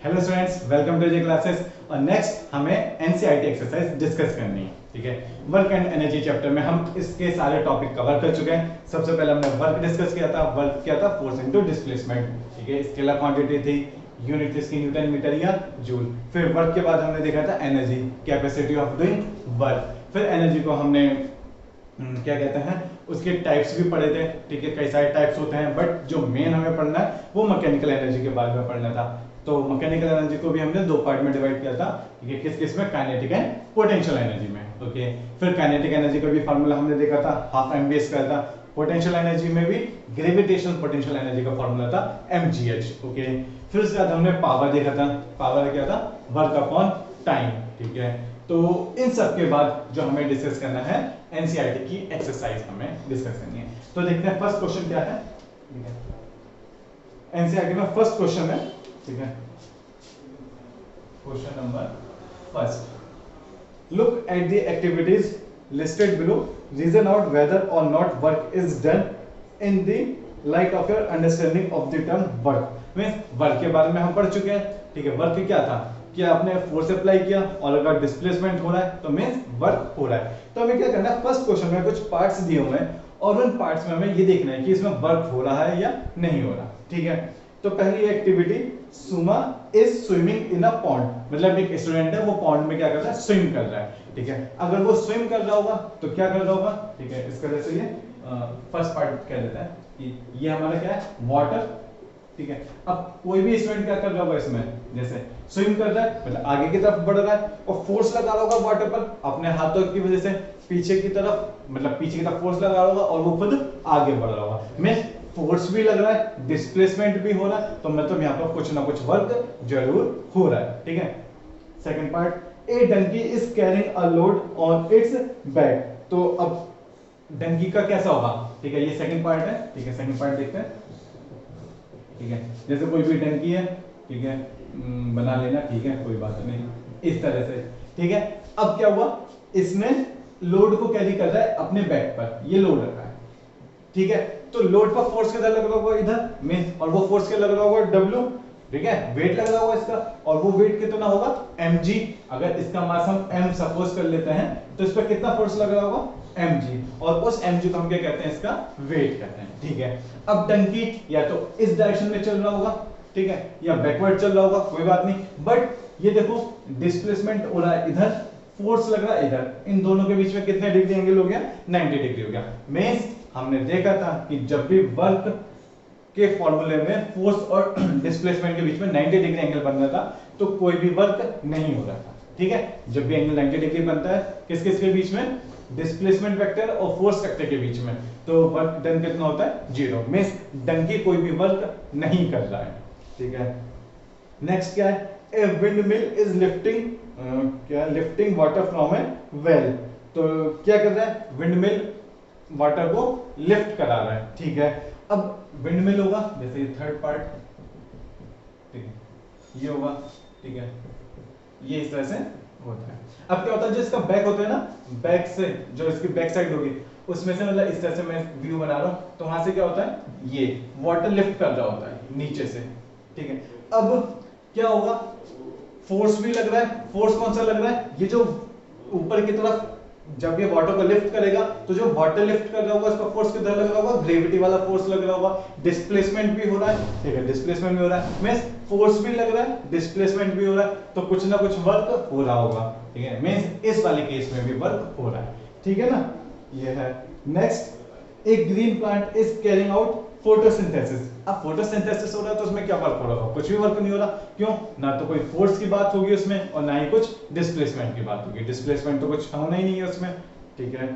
Hello students, welcome to J classes. और next हमें NCERT exercise discuss करनी है। ठीक है, वर्क एंड एनर्जी चैप्टर में हम इसके सारे टॉपिक कवर कर चुके हैं। सबसे पहले हमने वर्क डिस्कस किया था। वर्क क्या था? Force into displacement. ठीक है, स्केलर क्वांटिटी थी, यूनिट इसकी न्यूटन मीटर या जूल। फिर वर्क के बाद हमने देखा था energy, capacity of doing work. फिर एनर्जी को हमने क्या कहते हैं, उसके टाइप्स भी पढ़े थे। ठीक है, कई सारे टाइप्स होते हैं, बट जो मेन हमें पढ़ना है वो मैकेनिकल एनर्जी के बारे में पढ़ना था। तो मैकेनिकल एनर्जी को भी हमने दो पार्ट में डिवाइड किया था। ठीक है, किस किस में? काइनेटिक एंड पोटेंशियल एनर्जी में। ओके, फिर काइनेटिक एनर्जी का भी फार्मूला हमने देखा था, हाफ एम का था। पोटेंशियल एनर्जी में भी ग्रेविटेशनल पोटेंशियल एनर्जी का फार्मूला था mgh। ओके, फिर उसके बाद हमने पावर देखा था। पावर क्या था? Work upon time. ठीक है, तो इन सब के बाद जो हमें डिस्कस करना है, एनसीईआरटी की एक्सरसाइज हमें डिस्कस करनी है। तो देखते हैं फर्स्ट क्वेश्चन क्या है। ठीक है, एनसीईआरटी में फर्स्ट क्वेश्चन है। ठीक है, question number first, look at the activities listed below, reason out whether or not work is done in the light of your understanding of the term work। Means work के बारे में हम पढ़ चुके हैं। ठीक है, वर्क क्या था कि आपने फोर्स अप्लाई किया और अगर डिस्प्लेसमेंट हो रहा है तो मींस वर्क हो रहा है। तो हमें क्या करना है, फर्स्ट क्वेश्चन में कुछ पार्ट्स दिए हुए हैं और उन पार्ट्स में हमें ये देखना है कि इसमें वर्क हो रहा है या नहीं हो रहा। ठीक है, तो पहली activity, Suma is swimming in a pond. मतलब एक स्टूडेंट है, वो पॉन्ड में क्या कर रहा है? स्विम कर रहा है। ठीक है, अगर वो स्विम कर रहा होगा तो क्या कर रहा होगा? ठीक है, इस तरह से ये फर्स्ट पार्ट कह देता है कि ये हमारा क्या है? वाटर। ठीक है, अब कोई भी स्टूडेंट क्या कर रहा होगा इसमें? जैसे स्विम कर रहा है मतलब आगे की तरफ बढ़ रहा है और फोर्स लगा रहा होगा वाटर पर अपने हाथों की वजह से, पीछे की तरफ मतलब पीछे की तरफ फोर्स लगा रहा होगा और वो खुद आगे बढ़ रहा होगा। मींस फोर्स भी लग रहा है, डिस्प्लेसमेंट भी हो रहा है, तो मतलब यहाँ पर कुछ ना कुछ वर्क जरूर हो रहा है। ठीक है, second part, a donkey is carrying a load on its back. तो अब डंकी का कैसा होगा? ठीक है, ये सेकंड पार्ट है। ठीक है, सेकंड पार्ट देखते हैं। ठीक है, जैसे कोई भी डंकी है, ठीक है, बना लेना। ठीक है, कोई बात नहीं, इस तरह से। ठीक है, अब क्या हुआ, इसने लोड को कैरी कर रहा है अपने बैक पर, ये लोड रखा है। ठीक है, तो लोड पर फोर्स किधर लग रहा होगा? इधर में, और वो फोर्स क्या लग रहा होगा? W। ठीक है, वेट लग रहा होगा इसका, और वो वेट कितना होगा? mg। अगर इसका मास हम m सपोज कर लेते हैं तो इस पर कितना फोर्स लग रहा होगा? mg, और उस mg को हम क्या कहते हैं? इसका वेट कहते हैं। ठीक है, अब डंकी या तो इस डायरेक्शन में चल रहा होगा, ठीक है, या बैकवर्ड चल रहा होगा, कोई बात नहीं, बट ये देखो डिस्प्लेसमेंट हो रहा है इधर, फोर्स लग रहा है इधर, इन दोनों के बीच में कितने डिग्री एंगल हो गया? 90 डिग्री हो गया। मींस हमने देखा था कि जब भी वर्क के फॉर्मूले में फोर्स और डिस्प्लेसमेंट के बीच में 90 डिग्री एंगल बन रहा था तो कोई भी वर्क नहीं हो रहा था। ठीक है, जब भी एंगल 90 डिग्री बनता है किस किस के बीच में? डिस्प्लेसमेंट वेक्टर और फोर्स वेक्टर के बीच में, तो वर्क डन कितना होता है? 0। मींस डंकी कोई भी वर्क नहीं कर रहा है। ठीक है, नेक्स्ट क्या है, a windmill is lifting क्या lifting water from a well. तो क्या कर रहा है? विंड मिल वाटर को लिफ्ट करा रहा है। ठीक है, अब विंड मिल होगा, जैसे ये थर्ड पार्ट, ठीक है, ये होगा। ठीक है, ये इस तरह से होता है। अब क्या होता है, जो इसका बैक होता है ना, बैक से जो इसकी बैक साइड होगी उसमें से, मतलब इस तरह से मैं व्यू बना रहा हूं तो वहां से क्या होता है? ये वाटर लिफ्ट कर रहा होता है नीचे से। ठीक है, अब क्या होगा? फोर्स भी लग रहा है। फोर्स कौन सा लग रहा है? ये जो ऊपर की तरफ जब ये वाटर को लिफ्ट करेगा तो जो वाटर लिफ्ट कर रहा होगा उसका फोर्स किधर लग रहा होगा? ग्रेविटी वाला फोर्स लग रहा होगा। डिस्प्लेसमेंट भी हो रहा है। ठीक है, डिस्प्लेसमेंट भी हो रहा है, मींस फोर्स भी लग रहा है, डिस्प्लेसमेंट भी हो रहा है, तो कुछ ना कुछ वर्क हो रहा होगा। ठीक है, मींस इस वाले केस में भी वर्क हो रहा है। ठीक है ना, ये है। नेक्स्ट, एक green plant is carrying out photosynthesis. अब फोटोसिंथेसिस हो रहा है तो उसमें क्या वर्क हो रहा होगा? कुछ भी वर्क नहीं हो रहा। क्यों? ना तो कोई फोर्स की बात होगी उसमें और ना ही कुछ डिस्प्लेसमेंट की बात होगी। डिस्प्लेसमेंट तो कुछ होना ही नहीं है उसमें। ठीक है,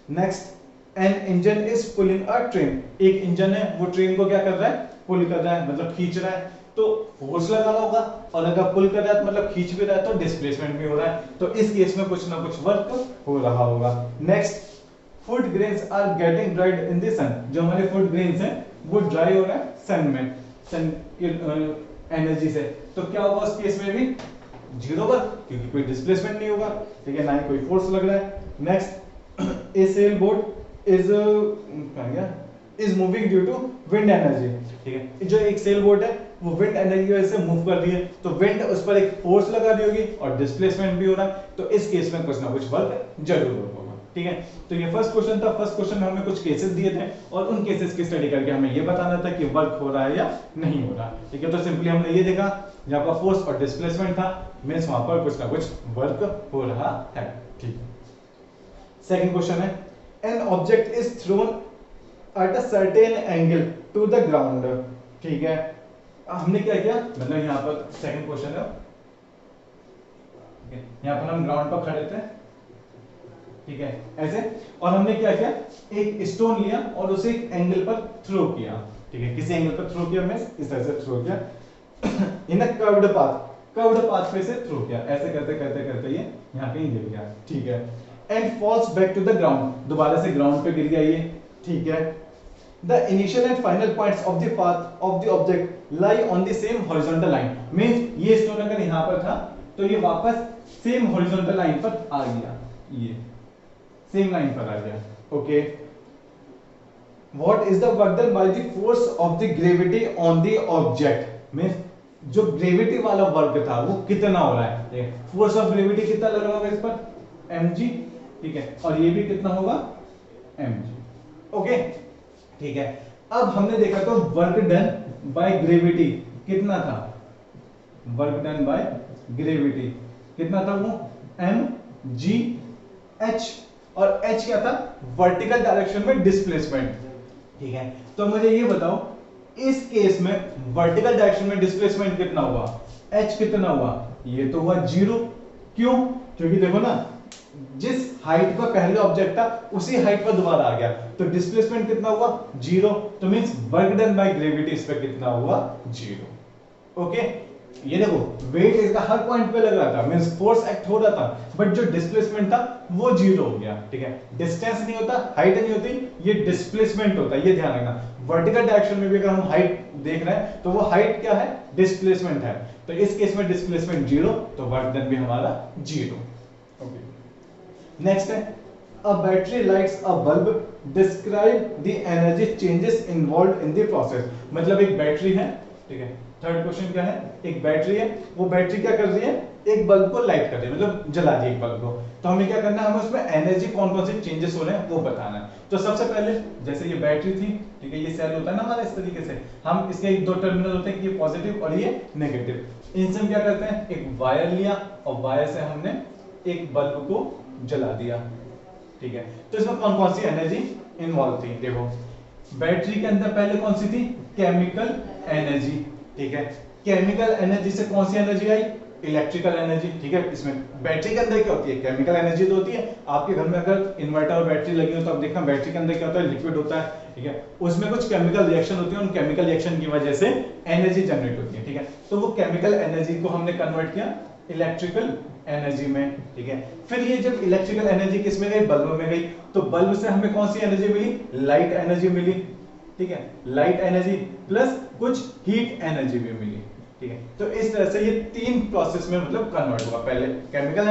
next, an engine is pulling a train. एक इंजन है, वो ट्रेन को क्या कर रहा है? पुल कर रहा है, मतलब खींच रहा है। तो फोर्स लगा रहा होगा, और अगर पुल कर रहा है तो मतलब खींच भी रहा है, तो डिस्प्लेसमेंट भी हो रहा है। तो इस केस में कुछ ना कुछ वर्क हो रहा होगा। Next, food grains are getting dried in the sun. जो हमारे फूड ग्रेन्स हैं वो ड्राई हो रहा है सन में, सन की एनर्जी से। तो क्या होगा उस केस में भी? 0 वर्क, क्योंकि कोई डिस्प्लेसमेंट नहीं होगा। ठीक है, ना ही कोई फोर्स लग रहा है। Next, a sail boat is moving due to wind energy. ठीक है, जो एक सेल बोट है वो विंड एनर्जी की वजह से मूव कर रही है, तो विंड उस पर एक फोर्स लगा रही होगी और डिस्प्लेसमेंट भी हो रहा है, तो इस केस में कुछ ना कुछ वर्क जरूर होगा। ठीक है, तो ये फर्स्ट क्वेश्चन था। फर्स्ट क्वेश्चन में हमें कुछ केसेस दिए थे और उन केसेस की स्टडी करके हमें ये बताना था कि वर्क हो रहा है या नहीं हो रहा। ठीक है, तो सिंपली हमने ये देखा जहां पर फोर्स और डिस्प्लेसमेंट था, मींस वहां पर कुछ ना कुछ वर्क हो रहा है। ठीक है, सेकंड क्वेश्चन है an object is thrown at a certain angle to the ground. ठीक है, हमने क्या किया, मतलब यहाँ पर सेकंड क्वेश्चन है, यहाँ पर हम ग्राउंड पर खड़े थे, ठीक है ऐसे, और हमने क्या किया, एक स्टोन लिया और उसे एक एंगल पर थ्रो किया। ठीक है, किसी एंगल पर थ्रो किया, मींस इस तरह से थ्रो किया इन अ कर्व्ड पाथ पे से थ्रो किया, ऐसे करते करते करते ये यहाँ कहीं गिर गया। ठीक है, and falls back to the ground, दोबारा से ग्राउंड पे गिर गया ये। ठीक है, the initial and final points of the path of the object lie on the same horizontal line, means ये स्टोन अगर यहाँ पर था तो ये वापस सेम हॉरिजॉन्टल लाइन पर आ गया, ये सेम लाइन पर आ गया। Okay, what is the work done by the force of the gravity on the object, means जो ग्रेविटी वाला वर्क था वो कितना हो रहा है, फोर्स ऑफ ग्रेविटी कितना लग रहा होगा इस पर, mg। ठीक है, और ये भी कितना होगा, mg। ओके, ठीक है, अब हमने देखा तो वर्क डन बाय ग्रेविटी कितना था, वर्क डन बाय ग्रेविटी कितना था, वो mgh, और h क्या था, वर्टिकल डायरेक्शन में डिस्प्लेसमेंट। ठीक है, तो मुझे ये बताओ इस केस में वर्टिकल डायरेक्शन में डिस्प्लेसमेंट कितना हुआ, h कितना हुआ, ये तो हुआ 0। क्यों, क्योंकि देखो ना जिस हाइट पर पहले ऑब्जेक्ट था उसी हाइट पर दोबारा आ गया, तो डिस्प्लेसमेंट कितना हुआ, 0। तो means work done by gravity इस पे कितना हुआ, 0। ओके, ये देखो वेट इसका हर पॉइंट पे लग रहा था, मींस फोर्स एक्ट हो रहा था, बट जो डिस्प्लेसमेंट था वो 0 हो गया। ठीक है, डिस्टेंस नहीं होता, हाइट नहीं होती, ये डिस्प्लेसमेंट होता है, ये ध्यान रखना। वर्टिकल डायरेक्शन में भी अगर हम हाइट देख रहे हैं तो वो हाइट क्या है, डिस्प्लेसमेंट है, तो इस केस में डिस्प्लेसमेंट 0, तो वर्क डन भी हमारा 0। ओके, नेक्स्ट है a battery lights a bulb, describe the energy changes involved in the process. मतलब एक बैटरी है, ठीक है, थर्ड क्वेश्चन क्या है, एक बैटरी है, वो बैटरी क्या कर रही है, एक बल्ब को लाइट कर रही है, मतलब जला दी एक बल्ब को, तो हमें क्या करना है, हमें उसमें एनर्जी कौन कौन से चेंजेस हो रहे हैं वो बताना है। तो सबसे पहले जैसे ये बैटरी थी, ठीक है, ये सेल होता है ना हमारा, इस तरीके से हम इसके दो टर्मिनल होते हैं, ये पॉजिटिव और ये नेगेटिव, इनसे हम क्या करते हैं, एक वायर लिया और वायर से हमने एक बल्ब को जला दिया। ठीक है, तो इसमें कौन कौन सी एनर्जी इन्वॉल्व थी, देखो बैटरी के अंदर पहले कौन सी थी, केमिकल एनर्जी। ठीक है, केमिकल एनर्जी से कौन सी एनर्जी आई, इलेक्ट्रिकल एनर्जी। ठीक है, इसमें बैटरी के अंदर क्या होती है, केमिकल एनर्जी तो होती है, आपके घर में अगर इन्वर्टर और बैटरी लगी हो तो आप देखना बैटरी के अंदर क्या होता है, लिक्विड होता है। ठीक है, उसमें कुछ केमिकल रिएक्शन होती है, उन केमिकल रिएक्शन की वजह से एनर्जी जनरेट होती है। ठीक है, तो वो केमिकल एनर्जी को हमने कन्वर्ट किया इलेक्ट्रिकल एनर्जी में। ठीक है, फिर ये जब इलेक्ट्रिकल एनर्जी किस में गई, बल्ब में गई, तो बल्ब से हमें कौन सी एनर्जी मिली, लाइट एनर्जी मिली। ठीक है, लाइट एनर्जी प्लस कुछ हीट एनर्जी भी मिली। ठीक है, तो इस तरह से ये तीन प्रोसेस में मतलब कन्वर्ट होगा, पहले केमिकल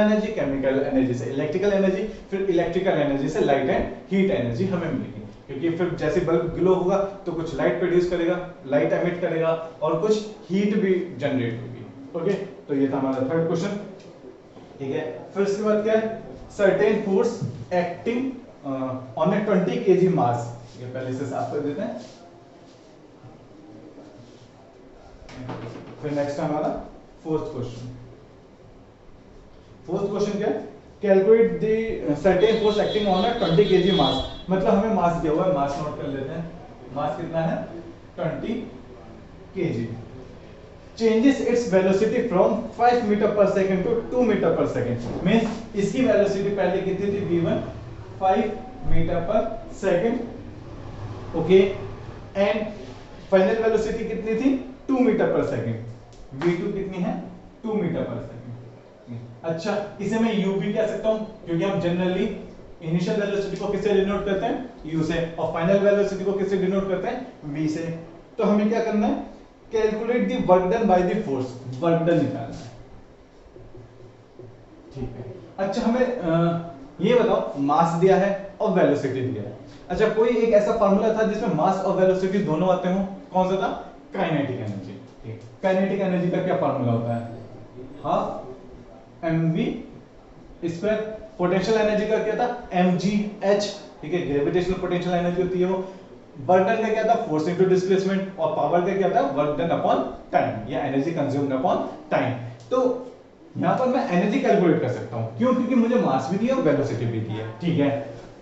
एनर्जी से इलेक्ट्रिकल एनर्जी, फिर इलेक्ट्रिकल एनर्जी से लाइट एंड हीट एनर्जी हमें मिलेगी, क्योंकि फिर जैसे बल्ब ग्लो होगा तो कुछ लाइट प्रोड्यूस करेगा, लाइट एमिट करेगा और कुछ हीट भी जनरेट होगी। ओके, तो ये था हमारा थर्ड क्वेश्चन। ठीक है, फिर उसके बाद क्या है, certain force acting on A 20 kg मास, ये पहले से साफ कर देते हैं। फिर नेक्स्ट हमारा फोर्थ क्वेश्चन। फोर्थ क्वेश्चन क्या है, calculate the certain force acting on a 20 kg मास, मतलब हमें मास दिया हुआ है, मास नोट कर लेते हैं, मास कितना है, 20 kg, changes its velocity from 5 meter per second to 2 meter per second, means इसकी वेलोसिटी पहले कितनी थी, v1 5 मीटर पर second, okay, and final velocity कितनी थी, 2 मीटर पर सेकंड, v2 कितनी है, 2 मीटर पर सेकंड। अच्छा, इसे मैं u भी कह सकता हूं, क्योंकि हम जनरली इनिशियल वेलोसिटी को किससे डिनोट करते हैं, u से, और फाइनल वेलोसिटी को किससे डिनोट करते हैं, v से। तो हमें क्या करना है, calculate the work done by the force, work done निकालना है। ठीक है, अच्छा हमें ये बताओ, मास दिया है और वेलोसिटी दिया है। अच्छा, कोई एक ऐसा फार्मूला था जिसमें मास और वेलोसिटी दोनों आते हो, कौन सा था, काइनेटिक एनर्जी। काइनेटिक एनर्जी का क्या फार्मूला होता है? Half mv square. Potential energy का क्या था? mgh। ठीक है, ग्रेविटेशनल पोटेंशियल एनर्जी होती है वो। वर्क डन का क्या था? Force into displacement. और पावर का क्या था? वर्क डन अपॉन टाइम या एनर्जी कंज्यूम्ड अपॉन टाइम। तो यहां पर मैं एनर्जी कैलकुलेट कर सकता हूं। क्यों? क्योंकि मुझे मास भी दिया और वेलोसिटी भी दी है। ठीक है,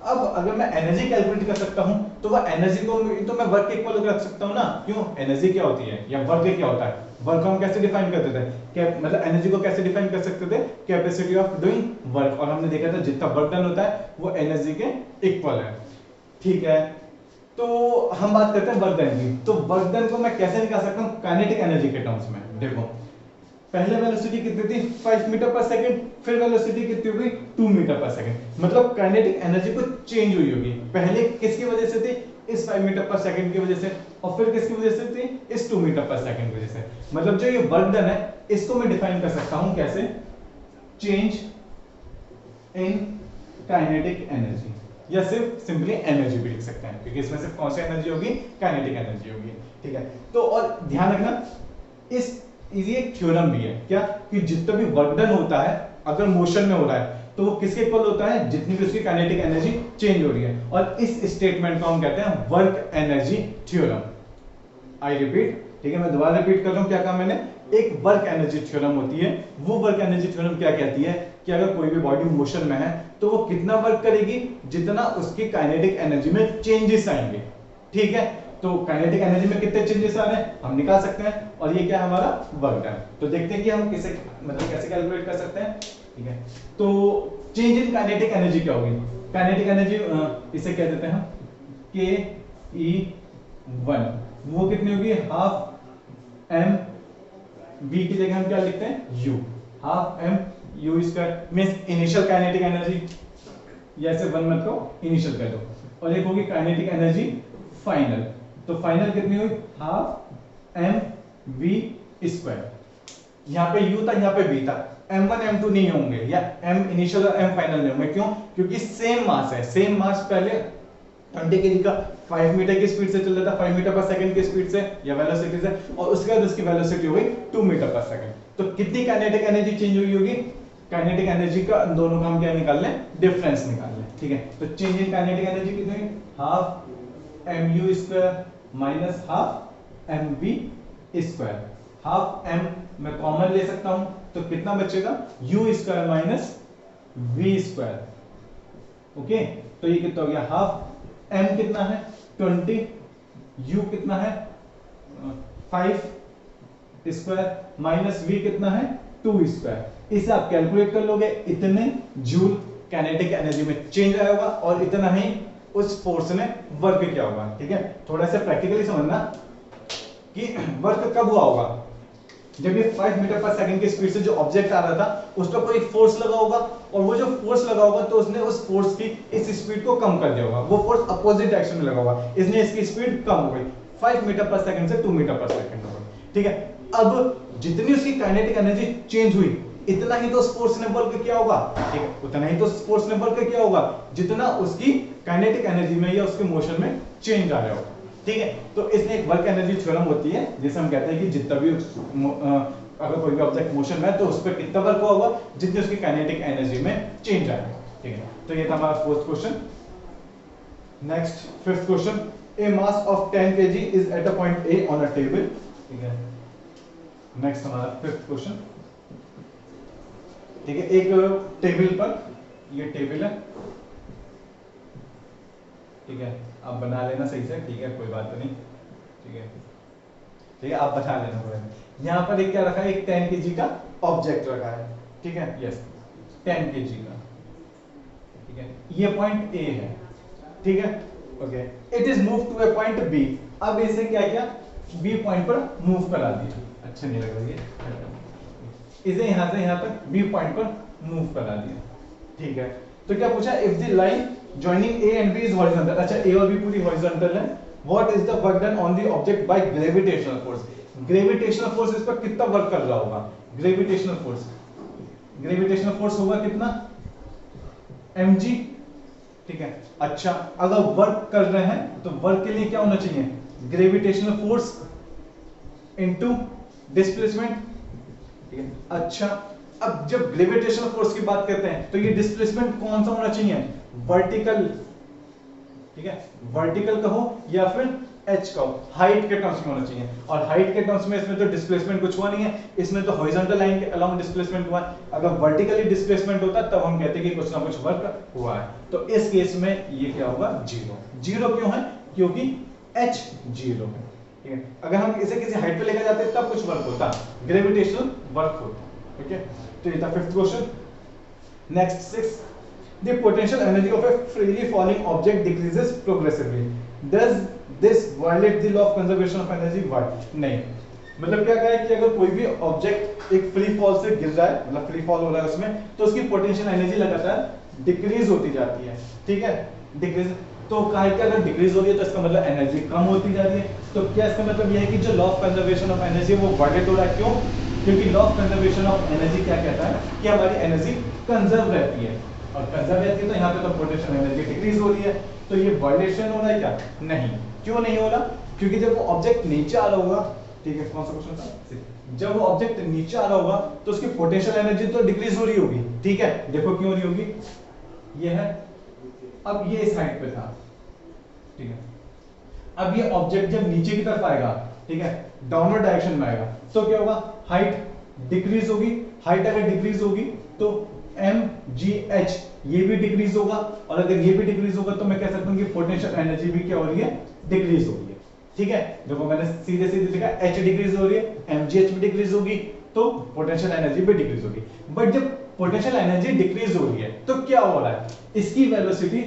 अब अगर मैं एनर्जी कैलकुलेट कर सकता हूं तो वह एनर्जी को तो मैं वर्क के इक्वल रख सकता हूं ना। क्यों? एनर्जी क्या होती है या वर्क क्या होता है? वर्क को हम कैसे डिफाइन करते थे? क्या मतलब एनर्जी को कैसे डिफाइन कर सकते थे? Capacity of doing work. और हमने देखा था जितना वर्क डन होता है वो एनर्जी के इक्वल है। ठीक है, तो हम बात करते हैं वर्क डन की। तो वर्क डन को मैं कैसे निकाल सकता हूं काइनेटिक एनर्जी के टर्म्स में? देखो, पहले वेलोसिटी कितनी थी? 5 मीटर पर सेकंड। फिर वेलोसिटी कितनी हुई? 2 मीटर पर सेकंड। मतलब काइनेटिक एनर्जी को चेंज हुई होगी। पहले किसकी वजह से थी? इस 5 मीटर पर सेकंड की वजह से। और फिर किसकी वजह से थी? इस 2 मीटर पर सेकंड की वजह से। मतलब जो ये वर्क डन है इसको मैं डिफाइन कर सकता हूं कैसे? चेंज इन काइनेटिक एनर्जी, या सिर्फ सिंपली एनर्जी भी लिख सकते हैं, क्योंकि इसमें सिर्फ कौन सी एनर्जी होगी? काइनेटिक एनर्जी होगी। ठीक है, तो और ध्यान रखना इस ये एक थ्योरम भी है क्या, कि जितना भी वर्क डन होता है अगर मोशन में हो रहा है तो वो किसके इक्वल होता है? जितनी भी उसकी काइनेटिक एनर्जी चेंज हो रही है। और इस स्टेटमेंट को हम कहते हैं work energy theorem. I repeat, ठीक है, मैं दोबारा रिपीट कर रहा हूं क्या कहा मैंने? एक वर्क एनर्जी थ्योरम होती है। वो वर्क एनर्जी थ्योरम क्या कहती है कि अगर कोई भी बॉडी मोशन में है तो वो कितना वर्क करेगी? जितना उसकी काइनेटिक एनर्जी में चेंजेस आएंगे। ठीक है, तो काइनेटिक एनर्जी में कितने चेंजेस आ रहे हैं हम निकाल सकते हैं। और ये क्या है? हमारा वर्क डन। तो देखते हैं कि हम किसे मतलब कैसे कैलकुलेट कर सकते हैं। ठीक है, तो चेंज इन काइनेटिक एनर्जी क्या होगी? काइनेटिक एनर्जी इसे कह देते हैं हम ke1। वो कितनी होगी? हाफ एम v की जगह हम क्या लिखते हैं? u। Half M u square means initial kinetic energy, या ऐसे 1 मत करो, इनिशियल कह दो। और एक होगी काइनेटिक एनर्जी फाइनल। तो फाइनल कितनी हुई? Half M V square. यहां पे u था, यहां पे v था। m1 m2 नहीं होंगे, या m इनिशियल और m फाइनल नहीं होंगे। क्यों? क्योंकि सेम मास है। सेम मास पहले 20 kg का 5 मीटर की स्पीड से चल रहा था, 5 मीटर पर सेकंड की स्पीड से या वेलोसिटी से, और उसके बाद उसकी वेलोसिटी हो गई 2 मीटर पर सेकंड। तो कितनी काइनेटिक एनर्जी चेंज हुई होगी? काइनेटिक एनर्जी का दोनों का हम क्या निकाल लें? डिफरेंस निकाल लें। ठीक है, तो चेंज इन काइनेटिक एनर्जी कितनी हुई? Half mu square minus half mv square. Half m मैं कॉमन ले सकता हूं तो कितना बचेगा? u square minus v square. Okay, तो ये कितना हो गया? हाफ m कितना है? 20। u कितना है? 5 स्क्वायर माइनस v कितना है? 2 स्क्वायर। इसे आप कैलकुलेट कर लोगे, इतने जूल काइनेटिक एनर्जी में चेंज आया होगा और इतना ही उस फोर्स में वर्क किया होगा। ठीक है, थोड़ा सा प्रैक्टिकली समझना कि वर्क कब हुआ होगा? जब ये 5 मीटर पर सेकंड की स्पीड से जो ऑब्जेक्ट आ रहा था उस पर कोई फोर्स लगा होगा, और वो जो फोर्स लगा होगा तो उसने उस फोर्स की इस स्पीड को कम कर दिया होगा। वो फोर्स अपोजिट डायरेक्शन में लगा होगा, इसने इसकी स्पीड कम हो गई, 5 मीटर पर सेकंड से 2 मीटर पर सेकंड हो गई। ठीक है, अब जितनी उसकी काइनेटिक एनर्जी चेंज हुई इतना ही तो उस फोर्स ने वर्क किया होगा। ठीक है, उतना ही तो उस फोर्स ने वर्क किया होगा जितना उसकी काइनेटिक एनर्जी में या उसके मोशन में चेंज आ रहा होगा। ठीक है, तो इसमें एक वर्क एनर्जी थ्योरम होती है जिसे हम कहते हैं कि जितना भी अगर कोई भी ऑब्जेक्ट मोशन में है तो उस पर कितना वर्क होगा? जितनी उसकी काइनेटिक एनर्जी में चेंज आएगा। ठीक है, तो ये था हमारा fourth question. Next fifth question, A mass of 10 kg is at a point A on a table. ठीक है, नेक्स्ट हमारा फिफ्थ क्वेश्चन। ठीक है, एक टेबल पर, ये टेबल है। ठीक है, आप बना लेना सही से। ठीक है, कोई बात नहीं। ठीक है, ठीक है, आप बना लेना कोई नहीं। यहाँ पर एक क्या रखा है? एक 10 kg का ऑब्जेक्ट रखा है। ठीक है, यस, 10 kg का। ठीक है, ये पॉइंट ए है। ठीक है, okay, it is move to a point B. अब इसे क्या किया? बी पॉइंट पर मूव करा दिया। अच्छा नहीं लग रहा है, इसे यहां से यहां तक बी पॉइंट पर मूव करा दिया। ठीक है, तो क्या पूछा? If the line joining A and B is horizontal. अच्छा, ए और बी पूरी हॉरिजॉन्टल है। What is the work done on the object by gravitational force? Gravitational force इस पर कितना वर्क कर रहा होगा? ग्रेविटेशनल फोर्स होगा कितना? mg। ठीक है, अच्छा, अगर वर्क कर रहे हैं तो वर्क के लिए क्या होना चाहिए? ग्रेविटेशनल फोर्स इनटू डिस्प्लेसमेंट, ठीक है। अच्छा, अब जब ग्रेविटेशनल फोर्स की बात करते हैं तो ये डिस्प्लेसमेंट कौन सा होना चाहिए, वर्टिकल, ठीक है, वर्टिकल कहो या फिर एच कहो, हाइट के टर्म्स में होना चाहिए। और हाइट के टर्म्स में इसमें तो डिस्प्लेसमेंट कुछ हुआ नहीं है, इसमें तो हॉरिजॉन्टल लाइन के अलोंग डिस्प्लेसमेंट हुआ है। अगर वर्टिकली डिस्प्लेसमेंट होता तब हम कहते कि कुछ ना कुछ वर्क हुआ है। तो इस केस में ये क्या होगा, जीरो। जीरो क्यों है, क्योंकि एच जीरो है, ठीक है। अगर हम इसे किसी हाइट पे लेकर जाते तब कुछ वर्क होता, ग्रेविटेशनल वर्क होता, ठीक है। तो ये था fifth question. Next six, the potential energy of a freely falling object decreases progressively. Does this violate the law of conservation of energy? Why? नहीं, मतलब क्या कहा है कि अगर कोई भी ऑब्जेक्ट एक फ्री फॉल से गिर रहा है, मतलब फ्री फॉल हो रहा है उसमें, तो उसकी पोटेंशियल एनर्जी लगातार डिक्रीज होती जाती है, ठीक है, डिक्रीज। तो कहा है कि अगर डिक्रीज हो रही है तो इसका मतलब एनर्जी कम होती जा रही है। तो क्या इसका मतलब यह है कि जो law of conservation of energy वो वायलेट हो रहा है? क्यों? क्योंकि law of conservation of energy क्या कहता है कि हमारी एनर्जी कंजर्व रहती है, और कंजर्व रहती है तो यहाँ पे तो पोटेंशियल एनर्जी डिक्रीज हो रही है। तो ये वायलेशन हो रहा है क्या? नहीं। क्यों नहीं हो रहा? क्योंकि जब वो ऑब्जेक्ट नीचे आ रहा होगा, ठीक है, कौन सा क्वेश्चन था, जब वो ऑब्जेक्ट नीचे आ रहा होगा तो उसकी पोटेंशियल एनर्जी तो डिक्रीज हो रही होगी, ठीक है। देखो क्यों हो रही होगी, ये है, अब ये इस हाइट पे था, ठीक है। अब ये ऑब्जेक्ट जब नीचे की तरफ आएगा, ठीक है, डाउनवर्ड डायरेक्शन में आएगा, तो क्या होगा, हाइट डिक्रीज होगी। हाइट अगर डिक्रीज होगी तो mgh ये भी डिक्रीज होगा, और अगर ये भी डिक्रीज होगा तो मैं कह सकता हूं कि पोटेंशियल एनर्जी भी क्या हो रही है, डिक्रीज हो रही है, ठीक है। देखो मैंने सीधे सीधे लिखा, h डिक्रीज हो रही है, mgh भी डिक्रीज होगी, तो पोटेंशियल एनर्जी भी डिक्रीज होगी। बट जब पोटेंशियल एनर्जी डिक्रीज हो रही है तो क्या हो रहा है, इसकी वेलोसिटी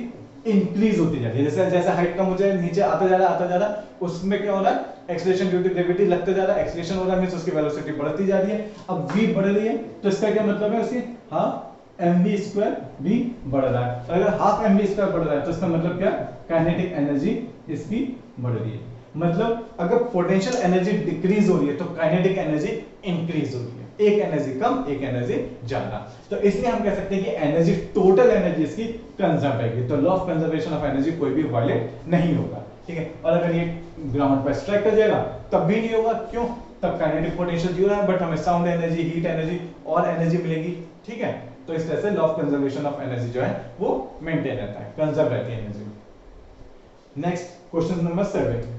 इंक्रीज होती जा रही है। जैसे जैसे हाइट कम हो जाए, नीचे आता जा रहा, उसमें क्या हो रहा है, एक्सीलरेशन ड्यू टू ग्रेविटी लगते जा रहा है, एक्सीलरेशन हो रहा है, मींस उसकी वेलोसिटी बढ़ती जा रही है। अब v बढ़ रही है तो इसका क्या मतलब है, उसकी हाफ mv² भी बढ़ रहा है। अगर हाफ mv² बढ़ रहा है तो इसका मतलब क्या, काइनेटिक एनर्जी इसकी बढ़ रही है। मतलब अगर पोटेंशियल एनर्जी डिक्रीज हो रही है तो काइनेटिक एनर्जी इंक्रीज हो रही है, एक एनर्जी कम, एक एनर्जी ज्यादा। तो इसलिए हम कह सकते हैं कि एनर्जी, टोटल एनर्जी इसकी कंजर्व रहेगी। तो law of conservation of energy कोई भी वायलेट नहीं होगा, ठीक है। और अगर ये ग्राउंड पर स्ट्राइक कर जाएगा तब भी नहीं होगा, क्यों, तब काइनेटिक पोटेंशियल जीरो है, बट हमें साउंड एनर्जी, हीट एनर्जी और एनर्जी मिलेगी, ठीक है। तो इस तरह से law of conservation of energy जो है वो मेंटेन रहता है, कंजर्व रहती है energy. Next question number 7।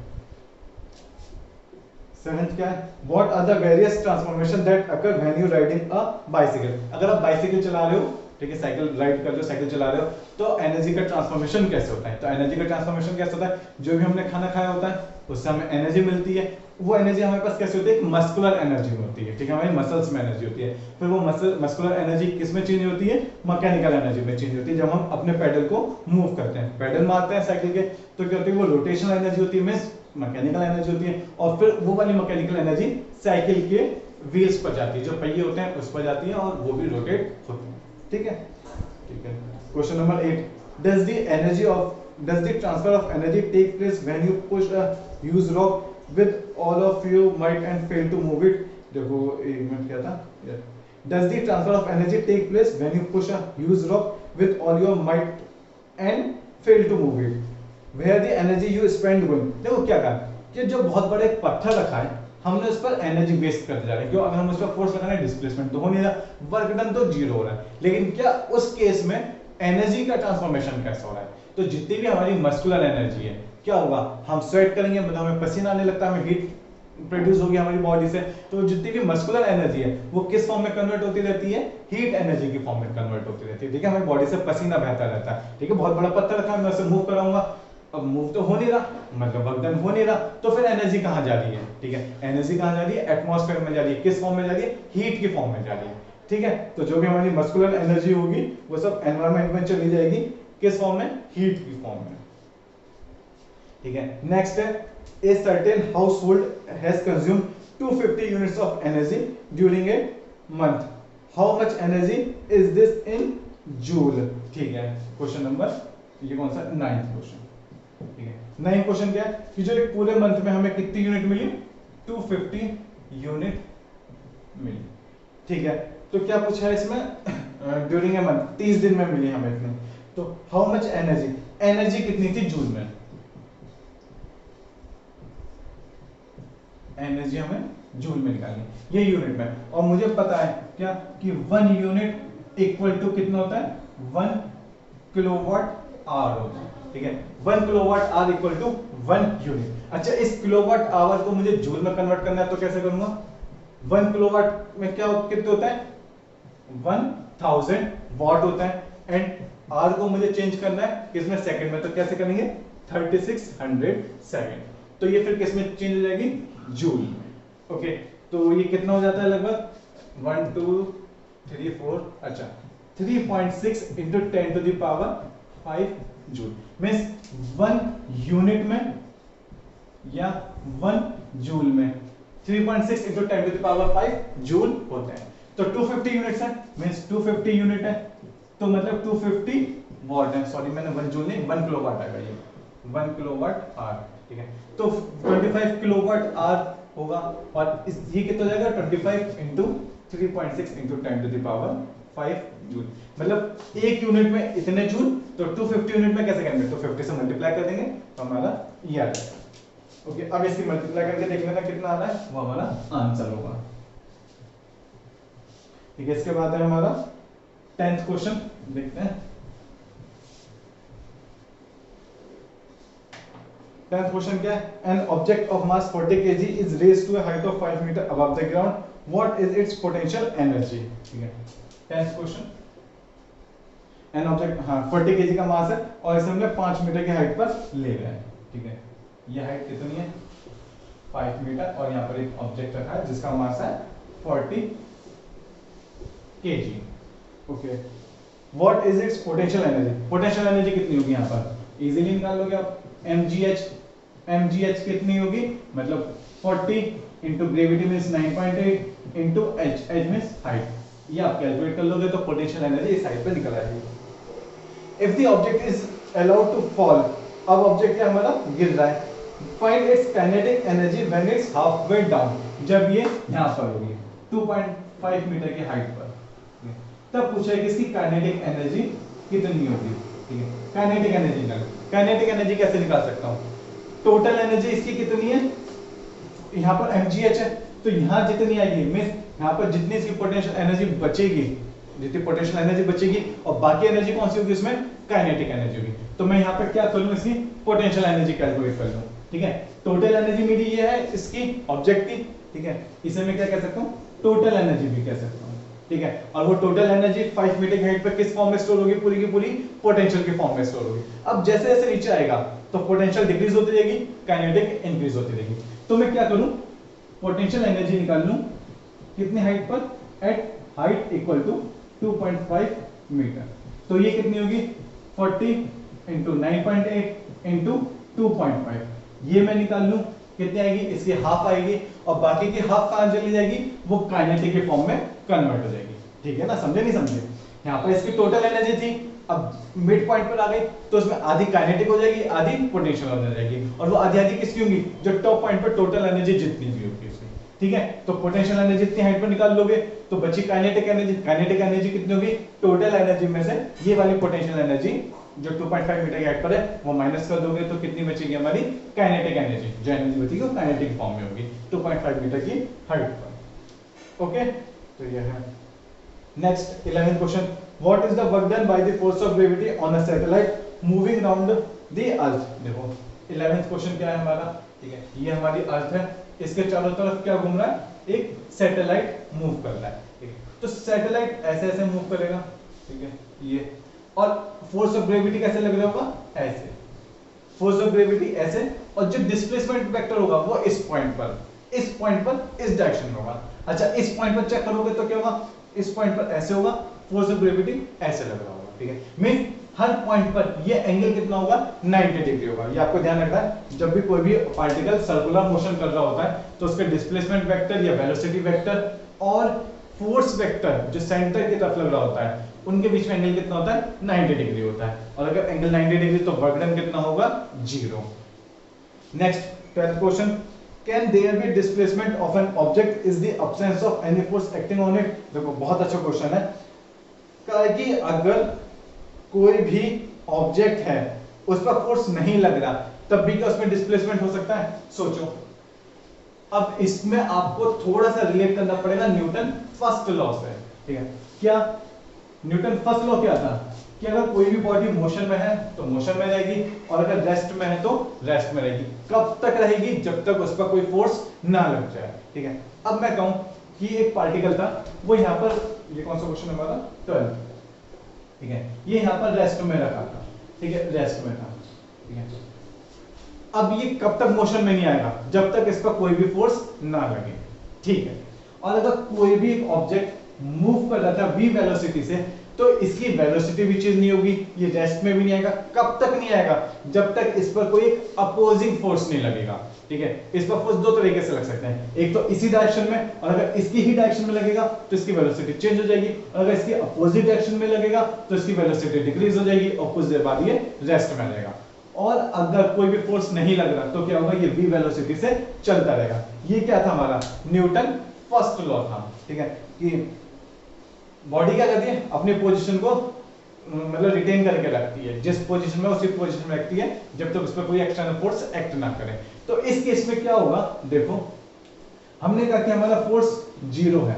Seventh क्या है, what are the various transformation that occur when you riding a bicycle. अगर आप बाइसिकल चला रहे हो, ठीक है, साइकिल राइड कर रहे हो, साइकिल चला रहे हो, तो एनर्जी का ट्रांसफॉर्मेशन कैसे होता है? तो एनर्जी का ट्रांसफॉर्मेशन कैसे होता है, जो भी हमने खाना खाया होता है उससे हमें एनर्जी मिलती है, वो एनर्जी हमारे पास कैसे होती है, मस्कुलर एनर्जी में होती है, ठीक है, हमारी मसल्स में एनर्जी होती है। फिर वो मस्कुलर एनर्जी किस में चेंज होती है, मैकेनिकल एनर्जी में चेंज होती है। जब हम अपने पेडल को मूव करते हैं, पेडल मारते हैं साइकिल के, तो क्या होती है, वो रोटेशनल एनर्जी होती है, मींस मैकेनिकल एनर्जी होती है, और फिर वो वाली मैकेनिकल एनर्जी साइकिल के व्हील्स पर जाती है, जो पहिए होते हैं उस पर जाती है, और वो भी रोटेट होती है, ठीक है, ठीक है। Question number 8, does the transfer of energy take place when you push a huge rock with all of you might and fail to move it? देखो एक मिनट क्या था, does the transfer of energy take place when you push a huge rock with all your might and fail to move it? Where the energy you spend going? देखो क्या कहा कि जो बहुत बड़े पत्थर रखा है, हमने उस पर एनर्जी वेस्ट करते जा रहे हैं। क्यों? अगर हम उस पर फोर्स लगाना है, डिस्प्लेसमेंट तो हो नहीं रहा, वर्क डन तो जीरो हो रहा है। लेकिन क्या उस केस में एनर्जी का ट्रांसफॉर्मेशन कैसा हो रहा है? तो जितनी भी हमारी मस्कुलर एनर्जी है, क्या होगा, हम स्वेट करेंगे, मतलब हमें पसीना आने लगता है, हमें हीट प्रोड्यूस होगी हमारी बॉडी से। तो जितनी भी मस्कुलर एनर्जी है वो किस फॉर्म में कन्वर्ट होती रहती है, हीट एनर्जी की फॉर्म में कन्वर्ट होती रहती है, ठीक है। हमारी बॉडी से पसीना बहता रहता है, ठीक है। बहुत बड़ा पत्थर रखा है, मैं उसे मूव कराऊंगा, अब मूव तो हो नहीं रहा, मतलब वर्क डन हो नहीं रहा, तो फिर एनर्जी कहां जा रही है, ठीक है, एनर्जी कहां जा रही है, एटमॉस्फेयर में जा रही है। किस फॉर्म में जा रही है, हीट की फॉर्म में जा रही है, ठीक है। तो जो भी हमारी मस्कुलर एनर्जी होगी वो सब एनवायरनमेंट में चली जाएगी, किस फॉर्म में, हीट की फॉर्म में, ठीक है। नेक्स्ट है, a certain household has consumed 250 units of energy during a month. How much energy is this in joule? ठीक है। क्वेश्चन नंबर, ये कौन सा, 9th क्वेश्चन, ठीक है। 9th क्वेश्चन क्या है कि जो एक पूरे मंथ में हमें कितनी यूनिट मिली, 250 यूनिट मिली, ठीक है। तो क्या पूछा है इसमें, ड्यूरिंग ए मंथ, 30 दिन में मिली हमें इतनी। तो हाउ मच एनर्जी, एनर्जी कितनी थी जूल में, एनर्जी हमें जूल में निकालेंगे, ये यूनिट में। और मुझे पता है क्या कि 1 यूनिट इक्वल टू कितना होता है, 1 किलोवाट आवर होता है, ठीक है। 1 kilowatt hour equal to 1 unit. अच्छा, इस किलोवाट आवर को मुझे जूल में कन्वर्ट करना है, तो कैसे करूंगा? 1 किलोवाट में क्या कितने होता है, 1000 वॉट होता है, एंड आर को मुझे चेंज करना है किसमें, सेकंड में, तो कैसे करेंगे, 3600 सेकंड। तो ये फिर किसमें चेंज हो जाएगी, जूल में। ओके, तो ये कितना हो जाता है, लगभग 1 2 3 4, अच्छा 3.6 into 10 to the power 5 joule, means 1 unit में या 1 जूल में 3.6 into 10 to the power 5 joule होता है। तो 250 यूनिट्स है, मीन्स 250 यूनिट है, तो मतलब 250 वॉट है, सॉरी मैंने 1 जूल नहीं 1 किलोवाट आएगा, ये 1 किलोवाट आवर, ठीक है। तो 25 किलोवाट आवर होगा, और ये कितना हो जाएगा, 25 into 3.6 into 10 to the power 5 joule, मतलब एक यूनिट में इतने जूल। तो 250 यूनिट में कैसे करेंगे, तो 50 से मल्टीप्लाई कर देंगे, तो हमारा ये आ जाएगा। ओके, अब इसकी मल्टीप्लाई करके देख लेना कितना आ रहा है, वो हमारा आंसर होगा, ठीक है। इसके बाद है हमारा 10th क्वेश्चन, देखते हैं। 10th क्वेश्चन क्या है, an object of mass 40 kg is raised to a height of 5 metre above the ground, what is its potential energy, ठीक है। 10th क्वेश्चन, एन ऑब्जेक्ट, हाँ 40 kg का मास है और इसे हमने 5 मीटर की हाइट पर ले रहे हैं, ठीक है। ये हाइट कितनी है, 5 मीटर, और यहाँ पर एक ऑब्जेक्ट रखा है जिसका मास है 40 kg। Okay, what is its potential energy, potential energy कितनी होगी यहाँ पर, इजीली निकाल लोगे आप, mgh कितनी होगी, मतलब 40 into gravity means 9.8 into h, h means height, ये आप कैलकुलेट कर लोगे तो पोटेंशियल एनर्जी इस हाइट पे निकल आएगी। If the object is allowed to fall, अब ऑब्जेक्ट क्या हमारा गिर रहा है, find its kinetic energy when it's half way down, जब ये यहाँ पर होगी 2.5 मीटर की हाइट पर, तब पूछा है कि इसकी काइनेटिक एनर्जी कितनी होगी, ठीक है। काइनेटिक एनर्जी निकाल, काइनेटिक एनर्जी कैसे निकाल सकता हूँ, टोटल एनर्जी इसकी कितनी है, यहाँ पर mgh है, तो यहाँ जितनी आएगी मींस यहाँ पर जितनी इसकी पोटेंशियल एनर्जी बचेगी, जितनी पोटेंशियल एनर्जी बचेगी, और बाकी एनर्जी कौन सी होगी इसमें, काइनेटिक एनर्जी होगी। तो मैं यहाँ पर क्या कर लूँ, इसकी पोटेंशियल एनर्जी कैलकुलेट कर लूँ, ठीक है। टोटल एनर्जी मेरी ये है इसकी ऑब्जेक्ट की, ठीक है, इसे मैं क्या कह सकता हूँ, टोटल एनर्जी भी कह सकता हूँ, ठीक है। और वो टोटल एनर्जी 5 मीटर की हाइट पर किस फॉर्म में स्टोर होगी, पूरी की पूरी पोटेंशियल के फॉर्म में स्टोर होगी। अब जैसे जैसे नीचे आएगा तो पोटेंशियल डिक्रीज होती जाएगी, काइनेटिक इंक्रीज होती रहेगी। तो मैं क्या करूं, पोटेंशियल एनर्जी निकाल लूं कितनी हाइट पर, at height equal to 2.5 metre, तो ये कितनी होगी 40 इंटू 9.8 इंटू 2.5, ये मैं निकाल लूं कितनी आएगी, इसकी हाफ आएगी, और बाकी की हाफ कहां चली जाएगी, वो काइनेटिक के फॉर्म में कन्वर्ट हो जाएगी, ठीक है ना, समझे नहीं समझे। यहाँ पर इसकी टोटल एनर्जी थी, अब मिड पॉइंट पर आ गई तो उसमें आधी काइनेटिक हो जाएगी, आधी पोटेंशियल हो जाएगी, और वो आधी आधी किसकी होगी, जो टॉप पॉइंट पर टोटल एनर्जी जितनी भी होगी उसकी, ठीक है। तो पोटेंशियल एनर्जी जितनी हाइट पर निकाल लोगे तो बची काइनेटिक एनर्जी, काइनेटिक एनर्जी कितनी होगी, टोटल एनर्जी में से ये वाली पोटेंशियल एनर्जी जो 2.5 मीटर की हाइट पर है वो माइनस कर दोगे तो कितनी बचेगी हमारी काइनेटिक एनर्जी, जो एनर्जी बचेगी वो काइनेटिक फॉर्म में होगी 2.5 मीटर की हाइट पर। ओके, तो ये है। Next 11th question, what is the work done by the force of gravity on a satellite moving around the earth. देखो 11th क्वेश्चन क्या है हमारा, ठीक है, ये हमारी अर्थ है, इसके चारों तरफ क्या घूम रहा है, एक सैटेलाइट मूव कर रहा है, ठीक है। तो सैटेलाइट ऐसे ऐसे मूव करेगा, ठीक है, ये, और फोर्स ऑफ ग्रेविटी कैसे लग रहा होगा, ऐसे, फोर्स ऑफ ग्रेविटी ऐसे, और जो डिस्प्लेसमेंट वेक्टर होगा वो इस पॉइंट पर, इस पॉइंट पर इस डायरेक्शन में होगा। अच्छा, इस पॉइंट पर चेक करोगे तो क्या होगा, इस पॉइंट पर ऐसे होगा, फोर्स ऑफ ग्रेविटी ऐसे लग रहा होगा, ठीक है। मीन हर पॉइंट पर ये एंगल कितना होगा, 90 डिग्री होगा। ये आपको ध्यान रखना है, जब भी कोई भी पार्टिकल सर्कुलर मोशन कर रहा होता है तो उसके डिस्प्लेसमेंट वेक्टर या वेलोसिटी वेक्टर और फोर्स वेक्टर जो सेंटर की तरफ लग रहा होता है उनके बीच में एंगल कितना होता है, 90 डिग्री होता है। और अगर एंगल 90 डिग्री तो वर्क डन कितना होगा, 0। Next 12th question, can there be displacement of an object is the absence of any force acting on it. देखो बहुत अच्छा क्वेश्चन है कि अगर कोई भी ऑब्जेक्ट है उस पर फोर्स नहीं लग रहा तब भी क्या उसमें डिस्प्लेसमेंट हो सकता है। सोचो अब इसमें आपको थोड़ा सा रिलेट करना पड़ेगा न्यूटन फर्स्ट लॉ से, ठीक है। क्या न्यूटन फर्स्ट लॉ क्या था कि अगर कोई भी बॉडी मोशन में है तो मोशन में रहेगी, और अगर रेस्ट में है तो रेस्ट में रहेगी। कब तक रहेगी? जब तक उस पर कोई फोर्स ना लग जाए, ठीक है। अब मैं कहूं कि एक पार्टिकल था, वो यहां पर, ये कौन सा क्वेश्चन है हमारा 12, ठीक है, ये यहां पर रेस्ट में रखा था, ठीक है, रेस्ट में था, ठीक है। अब ये कब तक मोशन में नहीं आएगा? जब तक इस पर कोई भी फोर्स ना लगे, ठीक है। और अगर कोई भी एक ऑब्जेक्ट मूव कर रहा था v वेलोसिटी से, तो इसकी वेलोसिटी भी चेंज नहीं होगी, ये रेस्ट में भी नहीं आएगा। कब तक नहीं आएगा? जब तक इस पर कोई एक अपोजिंग फोर्स नहीं लगेगा, ठीक है। इस पर फोर्स दो तरीके से लग सकते हैं, एक तो इसी डायरेक्शन में, और अगर इसकी ही डायरेक्शन में लगेगा तो इसकी वेलोसिटी चेंज हो जाएगी, और अगर इसकी अपोजिट डायरेक्शन में लगेगा तो इसकी वेलोसिटी डिक्रीज हो जाएगी, और कुछ देर बाद ये रेस्ट में रहेगा। और अगर कोई भी फोर्स नहीं लग रहा तो क्या होगा? ये v वेलोसिटी से चलता रहेगा। ये क्या था? हमारा न्यूटन फर्स्ट लॉ था, ठीक है, कि बॉडी क्या करती है? अपनी पोजीशन को मतलब रिटेन करके रखती है, जिस पोजीशन में उसी पोजीशन में रखती है जब तक उस पर कोई एक्सटर्नल फोर्स एक्ट ना करे। तो इस केस में क्या होगा? देखो, हमने कहा कि हमारा फोर्स जीरो है।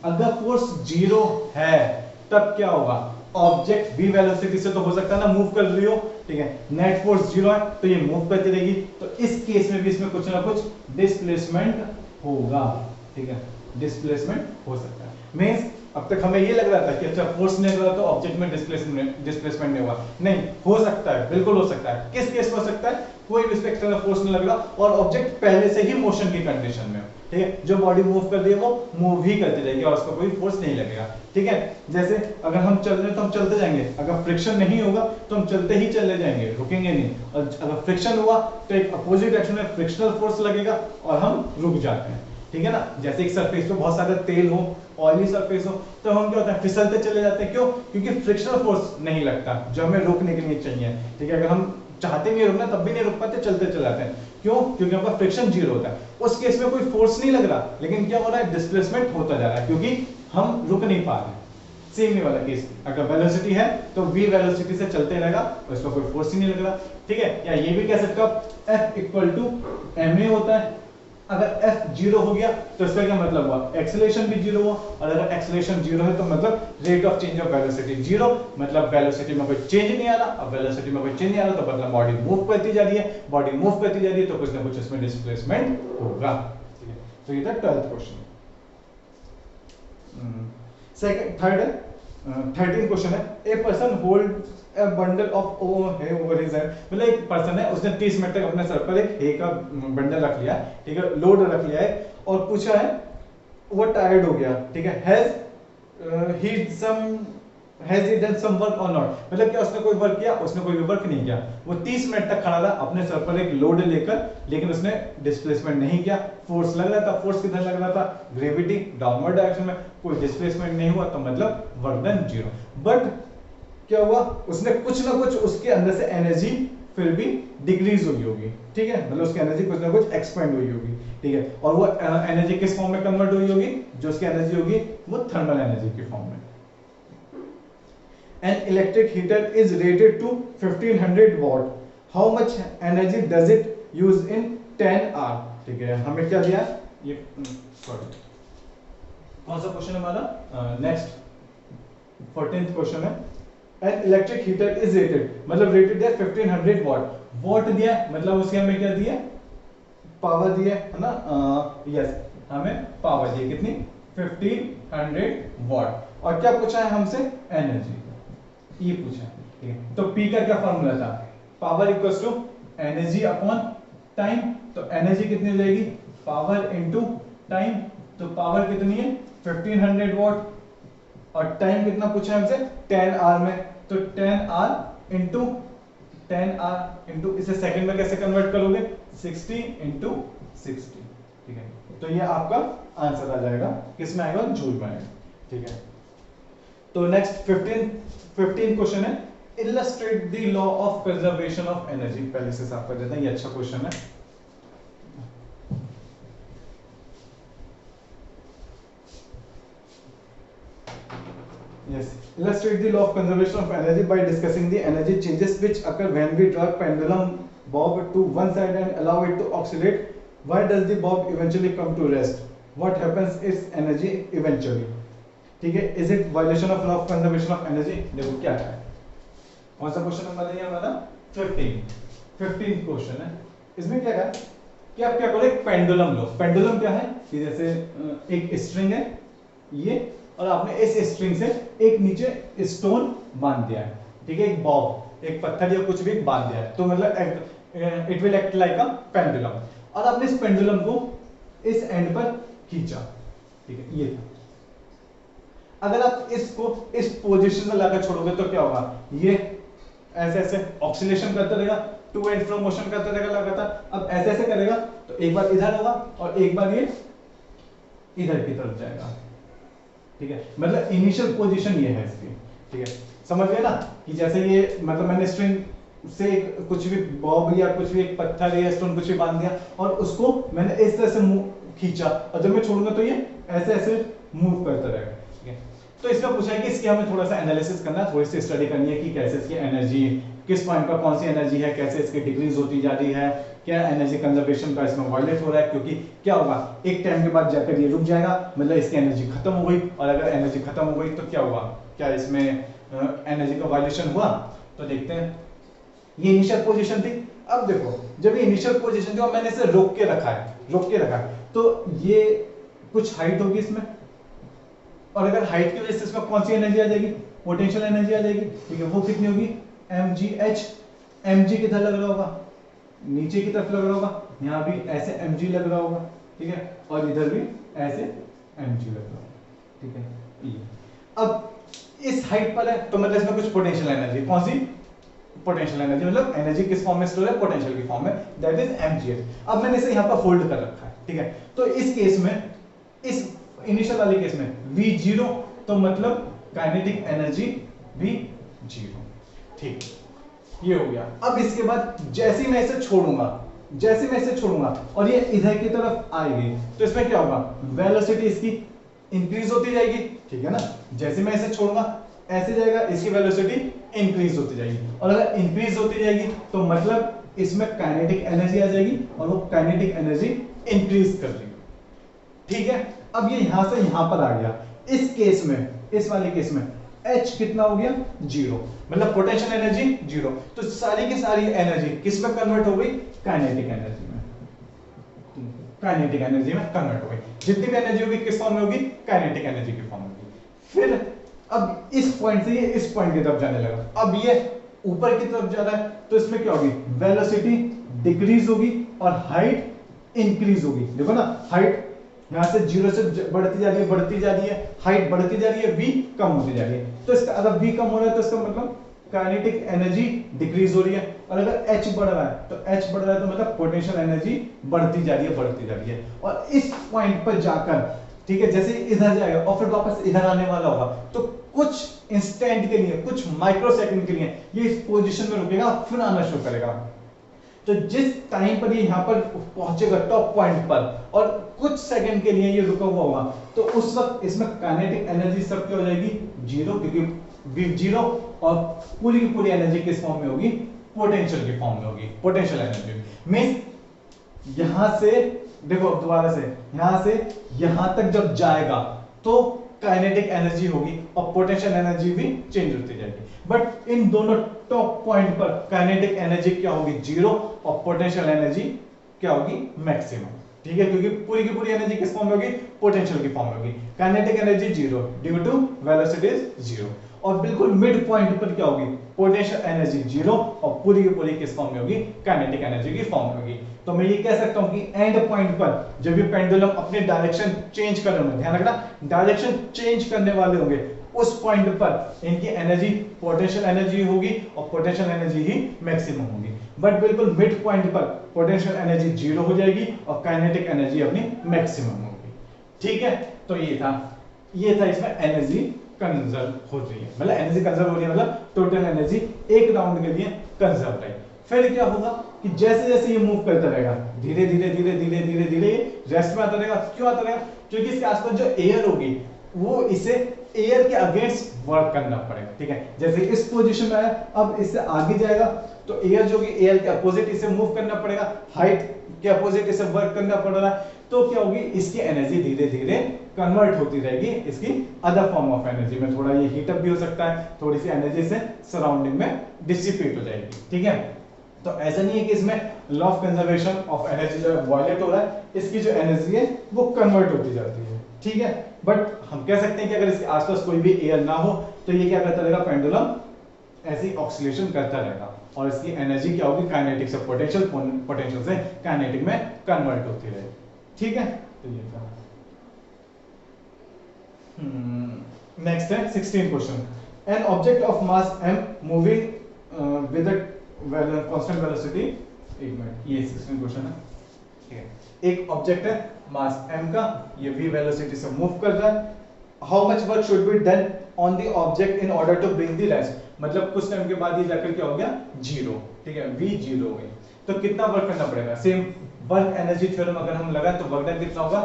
अगर फोर्स जीरो है तब क्या होगा? ऑब्जेक्ट v वेलोसिटी से तो हो सकता है ना मूव कर रही हो, ठीक है, नेट फोर्स जीरो है तो ये मूव करती रहेगी। तो इस केस में भी इसमें कुछ ना कुछ डिस्प्लेसमेंट होगा, ठीक है, डिस्प्लेसमेंट हो सकता है। मींस अब तक हमें ये लग रहा था कि अच्छा फोर्स नहीं लग रहा तो ऑब्जेक्ट में डिस्प्लेसमेंट नहीं होगा, नहीं, हो सकता है, बिल्कुल हो सकता है। किस केस में हो सकता है? कोई भी एक्सटर्नल फोर्स नहीं लग रहा और ऑब्जेक्ट पहले से ही मोशन की कंडीशन में हो, ठीक है। जो बॉडी मूव कर रही है वो मूव ही करती रहेगी और उसको कोई फोर्स नहीं लगेगा, ठीक है। जैसे अगर हम चल रहे हैं तो हम चलते जाएंगे, अगर फ्रिक्शन नहीं होगा तो हम चलते ही चले जाएंगे, रुकेंगे नहीं। और अगर फ्रिक्शन हुआ तो एक अपोजिट डायरेक्शन में फ्रिक्शनल फोर्स लगेगा और हम रुक जाते हैं, ठीक है ना। जैसे एक सरफेस पे बहुत सारा तेल हो, ऑयली सरफेस हो, तो हम क्या होता है? फिसलते चले जाते हैं। क्यों? क्योंकि फ्रिक्शनल फोर्स नहीं लगता जो हमें रोकने के लिए चाहिए, ठीक है। अगर हम चाहते भी रुकना तब भी नहीं रुक पाते, चलते चले जाते हैं। क्यों? क्योंकि हमारा फ्रिक्शन जीरो होता है। उस केस में कोई फोर्स नहीं लग रहा, लेकिन क्या हो रहा है? डिस्प्लेसमेंट होता जा रहा है, क्योंकि हम रुक नहीं पा रहे। सेम ही वाला केस, अगर वेलोसिटी है तो v वेलोसिटी से चलते रहेगा और इसका कोई फोर्स ही नहीं लग रहा, ठीक है। या ये भी कह सकते हो F इक्वल टू ma होता है। अगर F जीरो हो गया तो इसका क्या मतलब हुआ? एक्सेलरेशन भी जीरो हुआ, और अगर एक्सेलरेशन जीरो है तो मतलब rate of change of velocity zero, मतलब वेलोसिटी में कोई चेंज नहीं आ रहा। अब वेलोसिटी में कोई चेंज नहीं आ रहा तो मतलब बॉडी मूव करती जा रही है, बॉडी मूव करती जा रही है तो कुछ ना कुछ इसमें डिस्प्लेसमेंट होगा, ठीक है। तो ये था 12th क्वेश्चन। सेकंड थर्ड है 13 क्वेश्चन है, a person hold a bundle of hay over his head। मतलब एक पर्सन है, उसने 30 मिनट तक अपने सर पर एक hay का बंडल रख लिया, ठीक है, लोड रख लिया है, और पूछा है वो टायर्ड हो गया, ठीक है, has he done some work और नॉट। मतलब क्या उसने कोई वर्क किया? उसने कोई भी वर्क नहीं किया। वो 30 मिनट तक खड़ा रहा अपने सर पर एक लोड लेकर, लेकिन उसने डिस्प्लेसमेंट नहीं किया। फोर्स लग रहा था, फोर्स किधर लग रहा था? ग्रेविटी, डाउनवर्ड डायरेक्शन में। कोई डिस्प्लेसमेंट नहीं हुआ तो मतलब वर्क डन जीरो। बट क्या हुआ? उसने कुछ ना कुछ उसके अंदर से एनर्जी फिर भी डिक्रीज हुई होगी, ठीक है, मतलब उसकी एनर्जी कुछ ना कुछ एक्सपेंड हुई होगी, ठीक है। और वो एनर्जी किस फॉर्म में कन्वर्ट हुई होगी? जो उसकी एनर्जी होगी वो थर्मल एनर्जी की फॉर्म में। An electric heater is rated to 1500 watt. How much energy does it use in 10 hour? ठीक है, हमें क्या दिया? ये सॉरी, कौन सा क्वेश्चन है हमारा? नेक्स्ट 14th क्वेश्चन है। An electric heater is rated, मतलब rated है 1500 watt। वॉट दिया मतलब उसके हमें क्या दिया? पावर दिया है ना, यस, हमें पावर दी कितनी? 1500 वॉट। और क्या पूछा है हमसे? एनर्जी, ये पूछा, ठीक है। तो P का क्या फॉर्मूला था? Power equals to energy upon time. तो एनर्जी कितनी हो जाएगी? Power into time. तो पावर कितनी है? 1500 वॉट, और टाइम कितना पूछा है हमसे? 10 आवर में। तो 10 आवर इनटू 10 आवर इनटू, इसे सेकंड में कैसे कन्वर्ट करोगे? 60 इनटू 60, ठीक है। तो ये आपका आंसर आ जाएगा, किसमें आएगा? जूल में आएगा, ठीक है। तो नेक्स्ट 15 क्वेश्चन है, illustrate the law of conservation of energy. पहले से साफ कर देते हैं, ये अच्छा क्वेश्चन है। Yes, illustrate the law of conservation of energy by discussing the energy changes which occur when we drag pendulum bob to one side and allow it to oscillate why does the bob eventually come to rest, what happens its energy eventually. ठीक है, is it violation of law of conservation of energy. देखो क्या है, कौन सा question number है हमारा 15 question है। इसमें क्या है कि आप क्या करो, एक पेंडुलम लो। पेंडुलम क्या है कि जैसे एक स्ट्रिंग है ये, और आपने इस स्ट्रिंग से एक नीचे स्टोन बांध दिया है, ठीक है, एक बॉब, एक पत्थर या कुछ भी बांध दिया है, तो मतलब it will act like a pendulum. और आपने इस पेंडुलम को इस एंड पर खींचा, ठीक है, ये था। अगर आप इसको इस पोजीशन में लाकर छोड़ोगे तो क्या होगा, ये ऐसे ऐसे ऑक्सीलेशन करता रहेगा, टू एंड फ्रो मोशन करता रहेगा लगातार। अब ऐसे ऐसे करेगा तो एक बार इधर होगा और एक बार ये इधर की तरफ जाएगा, ठीक है, मतलब इनिशियल पोजीशन ये है इसकी, ठीक है, समझ गए ना। कि जैसे ये मतलब मैंने स्ट्रिंग से कुछ भी बॉब या कुछ भी एक पत्थर या स्टोन कुछ भी बांध दिया और उसको मैंने इस तरह से खींचा, और जब मैं छोड़ूंगा तो ये ऐसे ऐसे मूव करता रहेगा, ठीक है। तो इसमें पूछा है कि इसकी हमें थोड़ा सा एनालिसिस करना है, थोड़ी सी स्टडी करनी है कि कैसे इसकी एनर्जी, किस पॉइंट पर कौन सी एनर्जी है, कैसे इसकी डिक्रीज होती जा रही है, क्या एनर्जी कंजर्वेशन का इसमें वायलेट हो रहा है, क्योंकि क्या होगा एक टाइम के बाद जाकर ये रुक जाएगा, मतलब इसकी एनर्जी खत्म हो गई। और अगर एनर्जी खत्म हो गई तो क्या हुआ, क्या इसमें एनर्जी का वायलेशन हुआ। तो देखते हैं, ये इनिशियल पोजीशन थी। अब देखो जब ये इनिशियल पोजीशन थी और मैंने इसे रोक के रखा है, तो ये कुछ हाइट होगी इसमें, और अगर हाइट की वजह से इसमें कौन सी एनर्जी आ जाएगी, पोटेंशियल एनर्जी आ जाएगी, ठीक है। वो कितनी होगी, mgh। mg किधर लग रहा होगा, नीचे की तरफ लग रहा होगा, यहाँ भी ऐसे mg लग रहा होगा, ठीक है, और इधर भी ऐसे mg लग रहा होगा, ठीक है। ये अब इस हाइट पर है तो मतलब इसमें कुछ पोटेंशियल एनर्जी, कौन सी पोटेंशियल एनर्जी, मतलब एनर्जी किस फॉर्म में स्टोर है, पोटेंशियल की फॉर्म में, दैट इज mgh। अब मैंने इसे यहाँ पर फोल्ड कर रखा है, ठीक है। तो इस केस में, इस इनिशियल वाले केस में v0, तो मतलब काइनेटिक एनर्जी भी 0, ठीक, ये हो गया। अब इसके बाद जैसे ही मैं इसे छोड़ूंगा और ये इधर की तरफ आएगी तो इसमें क्या होगा, वेलोसिटी इसकी इंक्रीज होती जाएगी, ठीक है ना। जैसे मैं इसे छोड़ूंगा ऐसे जाएगा, इसकी वेलोसिटी इंक्रीज होती जाएगी, और अगर इंक्रीज होती जाएगी तो मतलब इसमें काइनेटिक एनर्जी आ जाएगी और वो काइनेटिक एनर्जी इंक्रीज कर देगी, ठीक है। अब ये यहां से यहां पर आ गया, इस केस में, इस वाले केस में H कितना हो गया, 0, मतलब पोटेंशियल एनर्जी 0। तो सारी की सारी एनर्जी किस में कन्वर्ट हो गई, काइनेटिक एनर्जी में, काइनेटिक एनर्जी में कन्वर्ट हो गई। जितनी भी एनर्जी होगी किस फॉर्म में होगी, काइनेटिक एनर्जी की फॉर्म में होगी। फिर अब इस पॉइंट से ये इस पॉइंट की तरफ जाने लगा, अब ये ऊपर की तरफ जा रहा है तो इसमें क्या होगी, वेलोसिटी डिक्रीज होगी और हाइट इंक्रीज होगी। देखो ना, हाइट यहां से 0 से बढ़ती जा रही है, हाइट बढ़ती जा रही है, v कम होती जा रही है। तो इसका अगर v कम हो रहा है तो इसका मतलब काइनेटिक एनर्जी डिक्रीज हो रही है, और अगर h बढ़ रहा है तो मतलब पोटेंशियल एनर्जी बढ़ती जा रही है। और इस पॉइंट पर जाकर, ठीक है, जैसे इधर जाएगा और फिर वापस इधर आने वाला होगा तो कुछ इंस्टेंट के लिए, कुछ माइक्रो सेकंड के लिए ये इस पोजीशन में रुकेगा, फिर आना शुरू करेगा। तो जिस टाइम पर ये यहाँ पर पहुंचेगा टॉप पॉइंट पर और कुछ सेकंड के लिए ये रुका हुआ होगा, तो उस वक्त इसमें काइनेटिक एनर्जी सब क्या हो जाएगी, 0, क्योंकि 0, और पूरी की पूरी एनर्जी किस फॉर्म में होगी, पोटेंशियल की फॉर्म में होगी, पोटेंशियल एनर्जी मींस यहां से, देखो दोबारा से, यहां से यहां तक जब जाएगा तो काइनेटिक एनर्जी होगी और पोटेंशियल एनर्जी भी चेंज होती जाएगी। बट इन दोनों टॉप पॉइंट पर काइनेटिक एनर्जी क्या होगी, 0, और पोटेंशियल एनर्जी क्या होगी, मैक्सिमम, ठीक है, क्योंकि पूरी की पूरी एनर्जी किस फॉर्म में होगी, पोटेंशियल की फॉर्म में होगी। Kinetic energy 0 due to velocity is 0, और बिल्कुल मिड पॉइंट पर क्या होगी, पोटेंशियल एनर्जी 0, और पूरी की पूरी किस फॉर्म में होगी, काइनेटिक एनर्जी की फॉर्म में होगी। तो मैं ये कह सकता हूं कि एंड पॉइंट पर जब ये पेंडुलम अपने डायरेक्शन चेंज कर रहे होंगे, ध्यान रखना, डायरेक्शन चेंज करने वाले होंगे, उस पॉइंट पर इनकी एनर्जी पोटेंशियल एनर्जी होगी और पोटेंशियल एनर्जी ही मैक्सिमम होगी। बट बिल्कुल मिड पॉइंट पर पोटेंशियल एनर्जी 0 हो जाएगी और काइनेटिक एनर्जी अपनी मैक्सिमम होगी, ठीक है। तो ये था इसमें एनर्जी कंजर्व हो रही है, मतलब एनर्जी कंजर्व हो रही है, मतलब टोटल एनर्जी एक राउंड के लिए कंजर्व है। फिर क्या होगा कि जैसे जैसे ये मूव करता रहेगा, धीरे धीरे रेस्ट में आता रहेगा। क्यों आता रहेगा, क्योंकि इसके आसपास जो एयर होगी वो इसे एयर के अगेंस्ट वर्क करना पड़ेगा, ठीक है। जैसे इस पोजीशन में है, अब इससे आगे जाएगा तो एयर जो कि एयर के अपोजिट इसे मूव करना पड़ेगा, हाइट के अपोजिट इसे वर्क करना पड़ रहा है, तो क्या होगी, इसकी एनर्जी धीरे धीरे कन्वर्ट होती रहेगी इसकी अदर फॉर्म ऑफ एनर्जी में। थोड़ा ये हीट अप भी हो सकता है, थोड़ी सी एनर्जी से सराउंडिंग में डिसिपेट हो जाएगी, ठीक है। तो ऐसा नहीं है कि इसमें law of conservation of energy जो है वायलेट हो रहा है, इसकी जो एनर्जी है वो कन्वर्ट होती जाती है, ठीक है। बट हम कह सकते हैं कि अगर इसके आसपास कोई भी एयर ना हो तो ये क्या करता रहेगा, पेंडुलम ऐसी ऑक्सीलेशन करता रहेगा और इसकी एनर्जी क्या होगी, काइनेटिक से पोटेंशियल, पोटेंशियल से काइनेटिक में कन्वर्ट होती रहेगी, ठीक है। तो ये था। नेक्स्ट है 16 question. N object of mass m moving with a constant velocity, एक मिनट, ये 16 क्वेश्चन है, ठीक है। एक ऑब्जेक्ट है मास m का, ये v वेलोसिटी से मूव कर रहा है। How much work should be done on the object in order to bring the rest, मतलब कुछ टाइम के बाद ये जाकर क्या हो गया, जीरो, ठीक है, v जीरो हो गई, तो कितना वर्क करना पड़ेगा। सेम वर्क एनर्जी थ्योरम अगर हम लगाएं तो वर्क डन कितना होगा,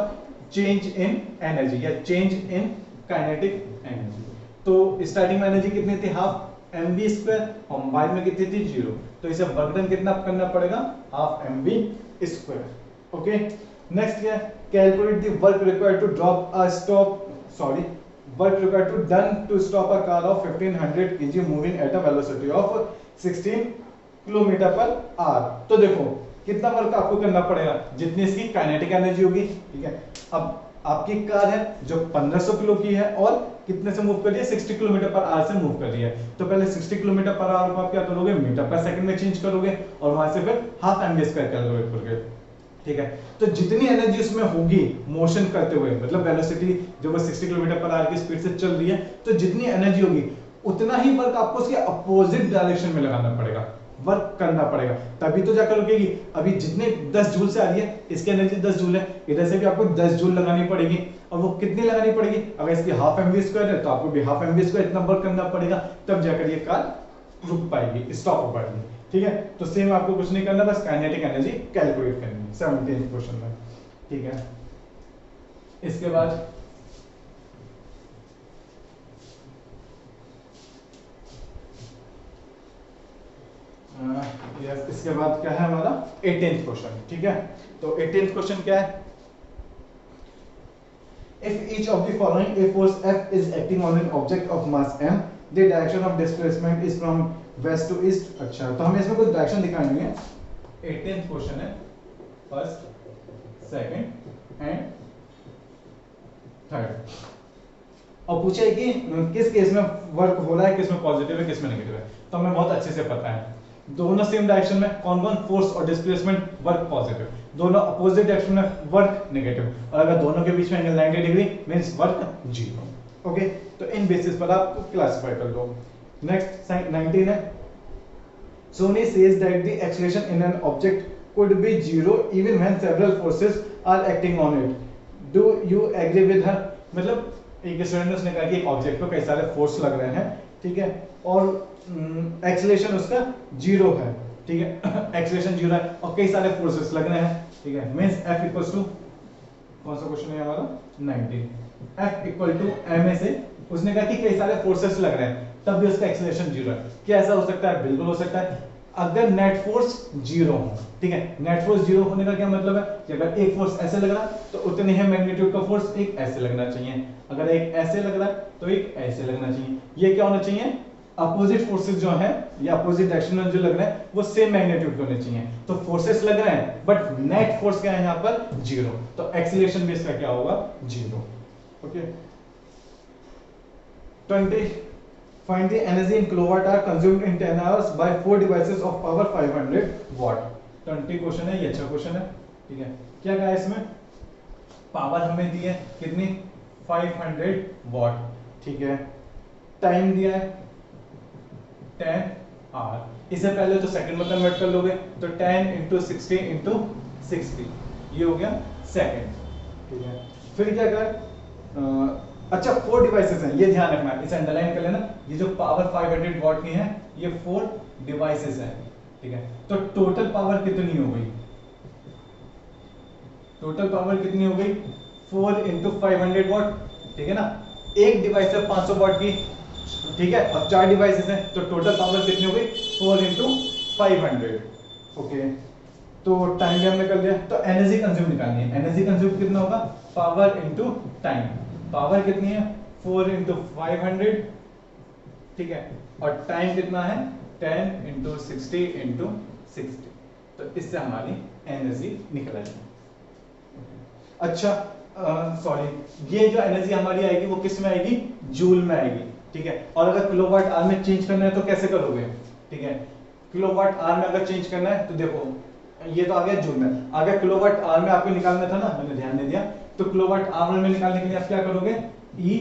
चेंज इन एनर्जी या चेंज इन काइनेटिक एनर्जी। तो स्टार्टिंग में एनर्जी कितनी थी, हाफ mv स्क्वायर, और बाद में कितनी थी, जीरो, तो इसे वर्क डन कितना करना पड़ेगा, half mv square. Okay, next क्या है, calculate the work required to drop a work required to done to stop a car of 1500 kg moving at a velocity of 16 kilometre per hour. तो देखो कितना work आपको करना पड़ेगा, जितनी इसकी काइनेटिक एनर्जी होगी, ठीक है। अब आपकी कार है जो 1500 किलो की है और कितने से मूव कर रही है, 60 किलोमीटर पर आवर से मूव कर रही है, तो पहले 60 किलोमीटर पर आवर को आप क्या करोगे, मीटर पर सेकंड में चेंज करोगे और वहां से फिर हाफ एमवी स्क्वायर कैलकुलेट करोगे, ठीक है। तो जितनी एनर्जी उसमें होगी मोशन करते हुए, मतलब वेलोसिटी जब वो 60 किलोमीटर पर आवर की स्पीड से चल रही है, तो जितनी एनर्जी होगी उतना ही वर्क आपको उसके अपोजिट डायरेक्शन में लगाना पड़ेगा, वर्क करना पड़ेगा, तभी तो जाकर रुकेगी। अभी जितने 10 जूल से आ रही है, इसकी एनर्जी 10 जूल है, इधर से भी आपको 10 जूल लगानी पड़ेगी, और वो कितनी लगानी पड़ेगी, अगर इसकी हाफ एमवी स्क्वायर है तो आपको भी हाफ एमवी स्क्वायर इतना वर्क करना पड़ेगा, तब जाकर ये कार रुक पाएगी, स्टॉप हो पाएगी, ठीक है। तो सेम आपको कुछ नहीं करना, बस काइनेटिक एनर्जी कैलकुलेट करनी है 17th क्वेश्चन में, ठीक है। इसके बाद इसके बाद क्या है हमारा 18th क्वेश्चन, ठीक है। तो 18th क्वेश्चन क्या है, if each of the following a force F is acting on an object of mass m, the direction of displacement is from west to east। अच्छा, तो हमें इसमें कुछ डायरेक्शन दिखानी है। 18th क्वेश्चन है, फर्स्ट, सेकंड एंड थर्ड, और पूछा है कि किस केस में वर्क हो रहा है, किस में पॉजिटिव है, किस में नेगेटिव है। तो हमें बहुत अच्छे से पता है दोनों सेम डायरेक्शन में कौन कौन फोर्स और डिस्प्लेसमेंट वर्क पॉजिटिव, दोनों अपोजिट डायरेक्शन में वर्क नेगेटिव, और अगर दोनों के बीच में angle 90 degree means work zero. Okay, तो इन बेसिस पर आप क्लासिफाई कर लो। नेक्स्ट 19 है, Sony says that the acceleration in an object could be zero even when several forces are acting on it. Do you agree with her? मतलब एक student ने उसने कहा कि एक ऑब्जेक्ट पे कई सारे फोर्स लग रहे हैं, ठीक है, और एक्सेलरेशन उसका जीरो है, ठीक है, एक्सेलरेशन जीरो है और कई सारे फोर्सेस लग रहे हैं, ठीक है, मींस F इक्वल्स टू, कौन सा क्वेश्चन है हमारा 19, F इक्वल टू ma से उसने कहा कि कई सारे फोर्सेस लग रहे हैं, तब भी उसका एक्सेलरेशन जीरो है। क्या ऐसा हो सकता है? बिल्कुल हो सकता है, अगर नेट फोर्स जीरो हो, ठीक है। नेट फोर्स जीरो होने का क्या मतलब है कि अगर एक फोर्स ऐसे लग रहा है तो उतने ही मैग्नीट्यूड का फोर्स एक ऐसे लगना चाहिए, अगर एक ऐसे लग रहा है तो एक ऐसे लगना चाहिए। ये क्या होना चाहिए, अपोजिट फोर्सेस जो हैं या अपोजिट डायरेक्शन में जो लग रहे हैं वो सेम मैग्नीट्यूड के होने चाहिए। तो फोर्सेस लग रहे हैं बट नेट फोर्स क्या है यहाँ पर जीरो, तो एक्सीलरेशन भी इसका क्या होगा zero. Okay, 20 find the energy in kilowatt hour consumed in 10 hours by 4 devices of power 500 watt। 20 question है, ये अच्छा क्वेश्चन है, ठीक है। क्या कहा है इसमें, पावर हमें दी है कितनी 500 वाट, ठीक है, टाइम दिया है 10 आवर। इसे पहले तो सेकंड में कन्वर्ट कर लोगे तो 10 into 60 into 60 ये हो गया सेकंड, ठीक है। फिर क्या कर, अच्छा 4 डिवाइसेस हैं, ये ध्यान रखना, इसे अंडरलाइन कर लेना, ये जो पावर 500 वाट की है ये 4 डिवाइसेस हैं, ठीक है। तो टोटल पावर कितनी हो गई, टोटल पावर कितनी हो गई 4 into 500 वाट, ठीक है ना। एक डिवाइस है 500 वॉट की, ठीक है, और 4 डिवाइसेस हैं, तो टोटल पावर कितनी हो गई 4 इंटू 500। ओके, तो टाइम भी हमने कर लिया, तो एनर्जी कंज्यूम निकालनी है। एनर्जी कंज्यूम कितना होगा, पावर इंटू टाइम। पावर कितनी है 4 इंटू 500, ठीक है, और टाइम कितना है 10 इंटू 60 इंटू 60, तो इससे हमारी एनर्जी निकल आएगी। अच्छा सॉरी, ये जो एनर्जी हमारी आएगी वो किस में आएगी, जूल में आएगी, ठीक है। और अगर किलोवाट आवर में चेंज करना है तो कैसे करोगे, ठीक है। किलोवाट आवर में अगर चेंज करना है तो देखो ये तो आ गया जूल में, अगर किलोवाट आवर में आपको निकालना था ना, मैंने ध्यान नहीं दिया, तो किलोवाट आवर में निकालने के लिए आप क्या करोगे, E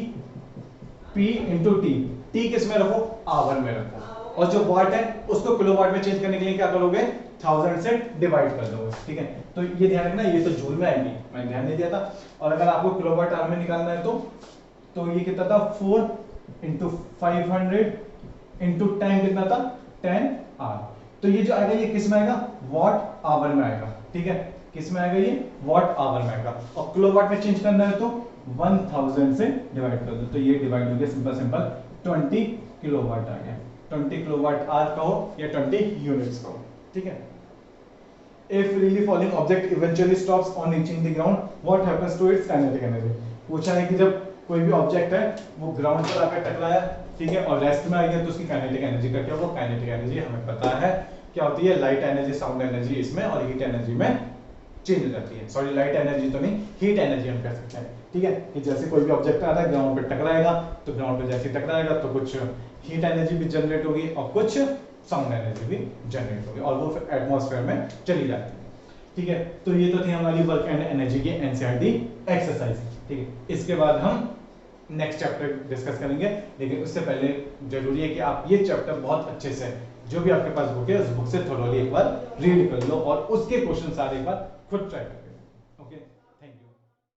P into T, T किस में रखो, आवर में रखो, और जो वाट है उसको किलोवाट में चेंज करने के लिए क्या करोगे, 1000 से डिवाइड कर दोगे, ठीक है। तो ये ध्यान रखना, ये तो जूल में आएगी, मैंने ध्यान नहीं दिया था। और अगर आपको किलोवाट आवर में निकालना है तो ये कितना था 4 इंटू 500 इंटू टाइम कितना था 10 आवर, तो ये जो आएगा ये किस में आएगा, वॉट आवर में आएगा, ठीक है, किस में आएगा, ये वॉट आवर में आएगा। और किलोवाट में चेंज करना है तो 1000 से डिवाइड कर दो, तो ये डिवाइड हो गया सिंपल सिंपल 20 किलोवाट आ गया। 20 किलोवाट आवर कहो या 20 यूनिट्स कहो, ठीक है। If really falling object eventually stops on reaching the ground, what happens to its kinetic energy? पूछा है कि जब कोई भी ऑब्जेक्ट है वो ग्राउंड पर आकर टकराया, ठीक है, और रेस्ट में आ गया, तो उसकी काइनेटिक एनर्जी का क्या, वो काइनेटिक एनर्जी हमें पता है क्या होती है, लाइट एनर्जी, साउंड एनर्जी इसमें, और हीट एनर्जी में चेंज हो जाती है। सॉरी, लाइट एनर्जी तो नहीं, हीट एनर्जी हम कह सकते हैं, ठीक है, कि जैसे कोई भी ऑब्जेक्ट आ रहा है ग्राउंड पे टकराएगा, तो ग्राउंड पे जैसे टकराएगा तो कुछ हीट एनर्जी भी जनरेट होगी और कुछ साउंड एनर्जी भी जनरेट होगी, और वो फिर एटमॉस्फेयर में चली जाती है, ठीक है। तो ये तो थी हमारी वर्क एंड एनर्जी की एनसीईआरटी एक्सरसाइज, ठीक है। इसके बाद हम नेक्स्ट चैप्टर डिस्कस करेंगे, लेकिन उससे पहले जरूरी है कि आप ये चैप्टर बहुत अच्छे से, जो भी आपके पास बुक है उस बुक से थोड़ी एक बार रीड कर लो और उसके क्वेश्चन सारे एक बार खुद ट्राई करके। Okay, thank you.